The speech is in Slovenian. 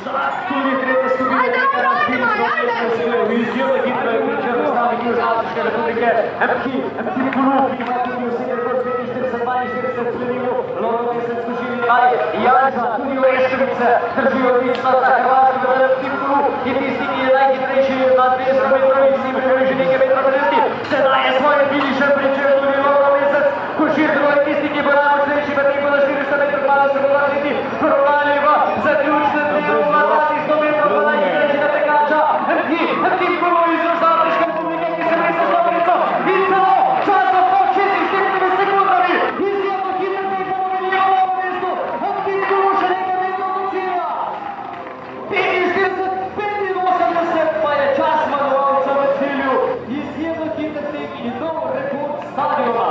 štart, tudi tretja skupina tega izjemno hitro je pričel predstavnik Južnoafriške republike Mtimkulu Mthi ima tudi vsega rekord 45-42 sledilov, Lovro Mesec Košir Janža, tudi Orešković drži odlično za Hrvaško, Mtimkulu je tisti, ki je najhitrejši na 200 metrov in si pripravi že nekaj metrov prednosti, sedaj je svoje finiše pričel tudi Lovro Mesec Košir, drugi tisti, ki bo najmočnejši v tempu na 400 metrov, malo se bo vrniti prolali v zaključnem delu na 200 metrov, pa najhitrejšega tekača Mtimkulu iz Južnoafriške republike, ki se vrisa z Lovrico in celo časom po 46 sekundami. Izjemno hiter tek bomo videli v Novo mestu, Mtimkulu še nekaj metrov do cilja. 45-85 pa je čas zmagovalca v cilju. Izjemno hiter tek in nov rekord stadiona.